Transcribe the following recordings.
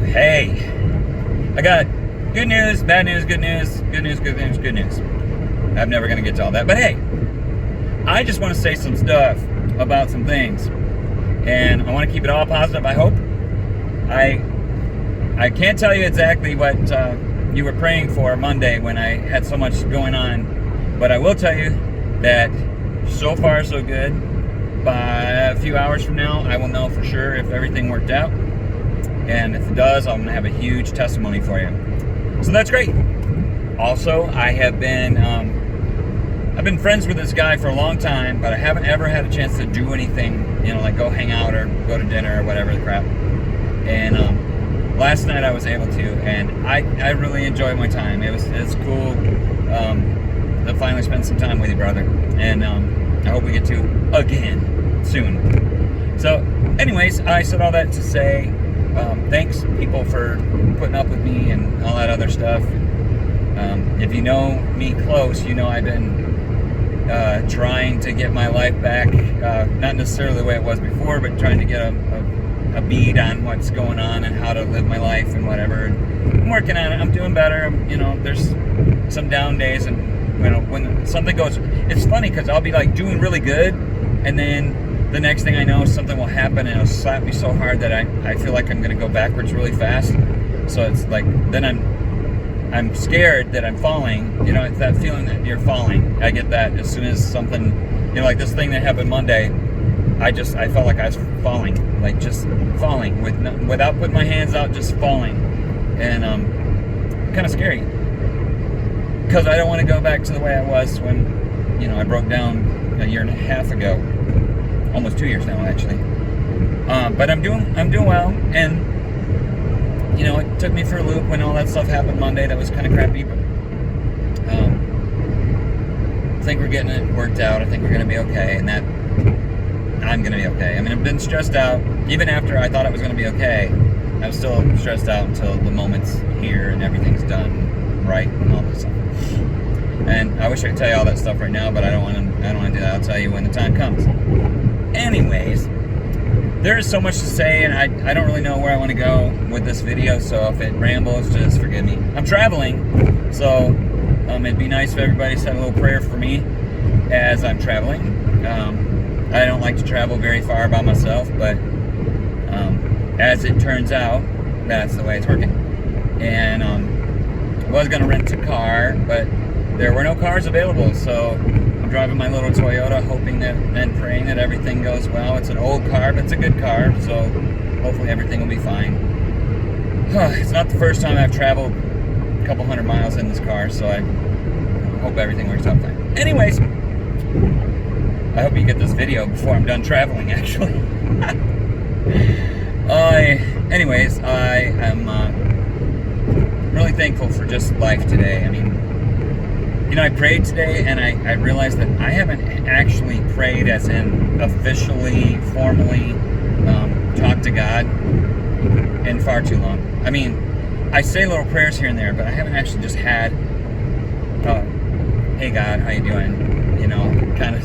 Hey, I got good news, bad news, good news, good news, good news, good news. I'm never going to get to all that. But hey, I just want to say some stuff about some things. And I want to keep it all positive, I hope. I can't tell you exactly what you were praying for Monday when I had so much going on. But I will tell you that so far so good. By a few hours from now, I will know for sure if everything worked out. And if it does, I'm going to have a huge testimony for you. So that's great. Also, I've been friends with this guy for a long time, but I haven't ever had a chance to do anything, like go hang out or go to dinner or whatever the crap. And last night I was able to, and I really enjoyed my time. It's cool to finally spend some time with you, brother. And I hope we get to again soon. So, anyways, I said all that to say thanks, people, for putting up with me and all that other stuff. If you know me close, you know I've been trying to get my life back, not necessarily the way it was before, but trying to get a bead on what's going on and how to live my life and whatever. And I'm working on it. I'm doing better. There's some down days, and when something goes, it's funny because I'll be like doing really good, and then the next thing I know, something will happen and it'll slap me so hard that I feel like I'm going to go backwards really fast. So it's like, then I'm scared that I'm falling. It's that feeling that you're falling. I get that as soon as something, like this thing that happened Monday, I felt like I was falling, like just falling without putting my hands out, just falling. And kind of scary because I don't want to go back to the way I was when, I broke down a year and a half ago. Almost 2 years now, actually. But I'm doing well, and it took me for a loop when all that stuff happened Monday. That was kind of crappy, but I think we're getting it worked out. I think we're going to be okay, and that I'm going to be okay. I've been stressed out even after I thought it was going to be okay. I was still stressed out until the moment's here and everything's done right and all this stuff. And I wish I could tell you all that stuff right now, but I don't want to do that. I'll tell you when the time comes. Anyways, there is so much to say, and I don't really know where I want to go with this video, so if it rambles, just forgive me. I'm traveling, so it'd be nice if everybody said a little prayer for me as I'm traveling. I don't like to travel very far by myself, but as it turns out, that's the way it's working. And I was going to rent a car, but there were no cars available, so I'm driving my little Toyota, hoping that and praying that everything goes well. It's an old car, but it's a good car, so hopefully everything will be fine. It's not the first time I've traveled a couple hundred miles in this car, so I hope everything works out fine. Anyways, I hope you get this video before I'm done traveling, actually. Anyways, I am really thankful for just life today. I prayed today, and I realized that I haven't actually prayed as in officially, formally talked to God in far too long. I say little prayers here and there, but I haven't actually just had, hey God, how you doing? Kind of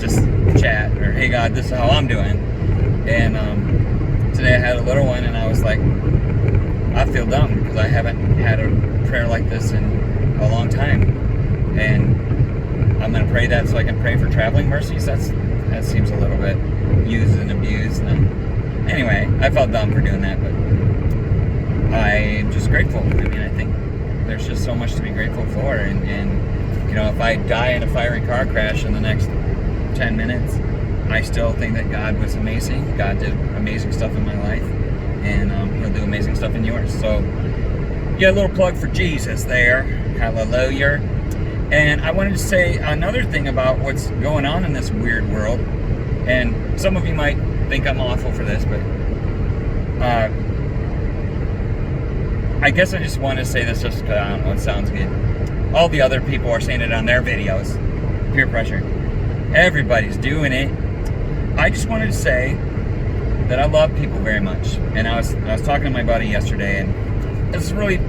just chat, or hey God, this is how I'm doing. And today I had a little one, and I was like, I feel dumb because I haven't had a prayer like this in a long time. And I'm going to pray that so I can pray for traveling mercies. That seems a little bit used and abused. And anyway, I felt dumb for doing that, but I'm just grateful. I think there's just so much to be grateful for. And if I die in a fiery car crash in the next 10 minutes, I still think that God was amazing. God did amazing stuff in my life, and He'll do amazing stuff in yours. So, yeah, a little plug for Jesus there. Hallelujah. And I wanted to say another thing about what's going on in this weird world. And some of you might think I'm awful for this, but I guess I just wanted to say this just because, I don't know, it sounds good. All the other people are saying it on their videos. Peer pressure. Everybody's doing it. I just wanted to say that I love people very much. And I was talking to my buddy yesterday, and it's really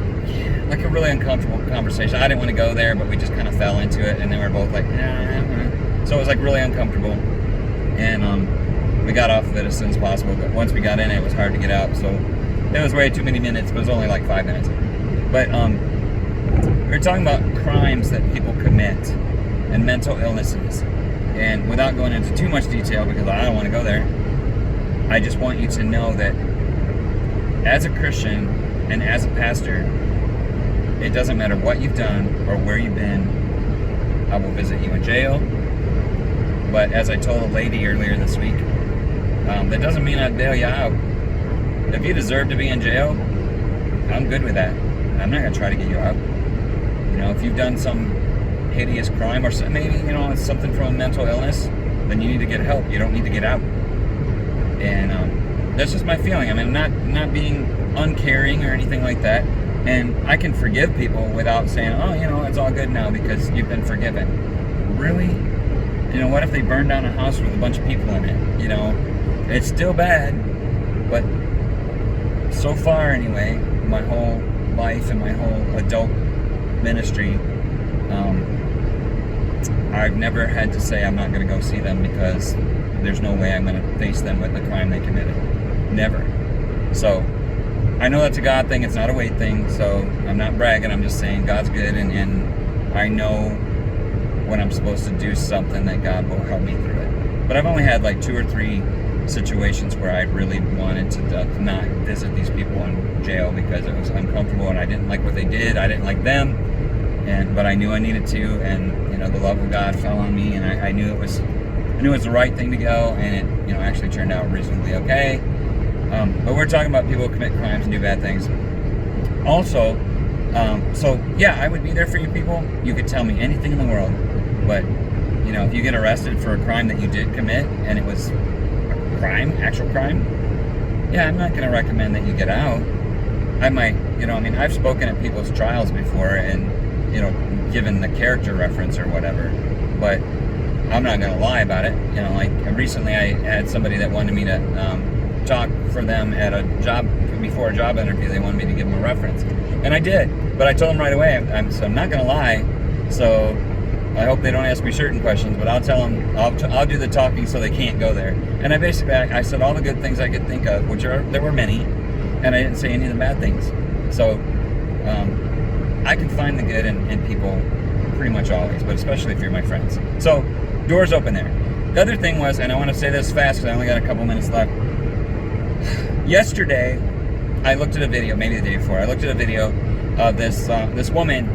like a really uncomfortable conversation. I didn't want to go there, but we just kind of fell into it, and then we were both like, so it was like really uncomfortable. And we got off of it as soon as possible, but once we got in it was hard to get out. So It was way too many minutes, but it was only like 5 minutes. But we were talking about crimes that people commit and mental illnesses. And without going into too much detail, because I don't want to go there, I just want you to know that as a Christian and as a pastor, it doesn't matter what you've done or where you've been. I will visit you in jail. But as I told a lady earlier this week, that doesn't mean I'd bail you out. If you deserve to be in jail, I'm good with that. I'm not going to try to get you out. You know, if you've done some hideous crime or maybe, you know, it's something from a mental illness, then you need to get help. You don't need to get out. And that's just my feeling. I mean, not being uncaring or anything like that. And I can forgive people without saying, oh, you know, it's all good now because you've been forgiven. Really? You know, what if they burn down a house with a bunch of people in it? You know, it's still bad, but so far anyway, my whole life and my whole adult ministry, I've never had to say I'm not going to go see them because there's no way I'm going to face them with the crime they committed. Never. So I know that's a God thing, it's not a weight thing, so I'm not bragging, I'm just saying God's good, and I know when I'm supposed to do something that God will help me through it. But I've only had like 2 or 3 situations where I really wanted to not visit these people in jail because it was uncomfortable and I didn't like what they did, I didn't like them, but I knew I needed to, and you know, the love of God fell on me, and I knew it was the right thing to go, and it, you know, actually turned out reasonably okay. But we're talking about people who commit crimes and do bad things. Also, so yeah, I would be there for you people. You could tell me anything in the world, but you know, if you get arrested for a crime that you did commit and it was a crime, actual crime, yeah, I'm not going to recommend that you get out. I might, you know, I mean, I've spoken at people's trials before and, you know, given the character reference or whatever, but I'm not going to lie about it. You know, like recently I had somebody that wanted me to talk for them at a job, before a job interview. They wanted me to give them a reference, and I did, but I told them right away, I'm not going to lie, so I hope they don't ask me certain questions, but I'll tell them, I'll do the talking so they can't go there. And I said all the good things I could think of, which there were many, and I didn't say any of the bad things. So I can find the good in people pretty much always, but especially if you're my friends. So doors open there. The other thing was, and I want to say this fast because I only got a couple minutes left. Yesterday, I looked at a video, maybe the day before, I looked at a video of this woman,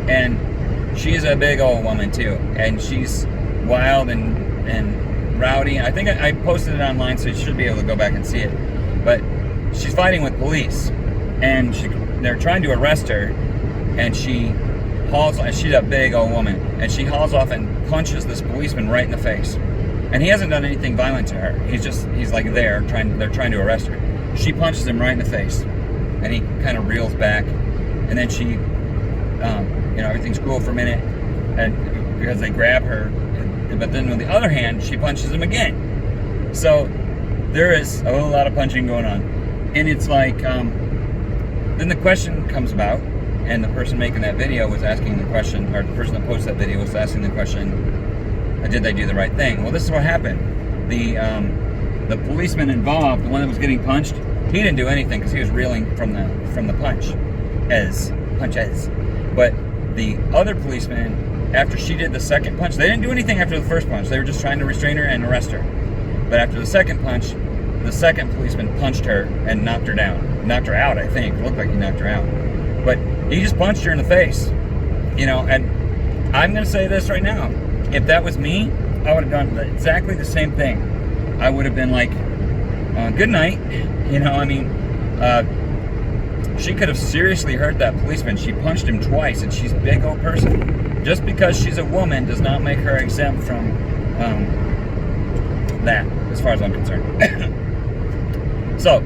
and she's a big old woman too, and she's wild and rowdy. I think I posted it online, so you should be able to go back and see it. But she's fighting with police, and they're trying to arrest her, and she's a big old woman, and she hauls off and punches this policeman right in the face. And he hasn't done anything violent to her. He's like they're trying to arrest her. She punches him right in the face, and he kind of reels back, and then she, you know, everything's cool for a minute, and because they grab her, but then on the other hand, she punches him again. So there is a whole lot of punching going on, and it's like, then the question comes about, and the person making that video was asking the question, or the person that posted that video was asking the question, did they do the right thing? Well, this is what happened. The policeman involved, the one that was getting punched, he didn't do anything because he was reeling from the punches. But the other policeman, after she did the second punch, they didn't do anything after the first punch. They were just trying to restrain her and arrest her. But after the second punch, the second policeman punched her and knocked her down. Knocked her out, I think. It looked like he knocked her out. But he just punched her in the face. You know, and I'm going to say this right now. If that was me, I would have done exactly the same thing. I would have been like, good night. You know, I mean, she could have seriously hurt that policeman. She punched him twice, and she's a big old person. Just because she's a woman does not make her exempt from that, as far as I'm concerned. So,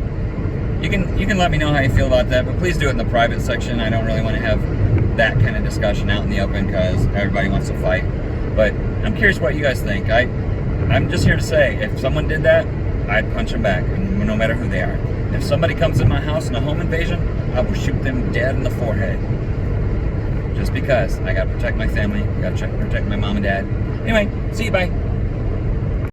you can let me know how you feel about that, but please do it in the private section. I don't really want to have that kind of discussion out in the open because everybody wants to fight. But I'm curious what you guys think. I'm just here to say, if someone did that, I'd punch them back, no matter who they are. If somebody comes in my house in a home invasion, I will shoot them dead in the forehead. Just because I gotta protect my family, gotta protect my mom and dad. Anyway, see you, bye.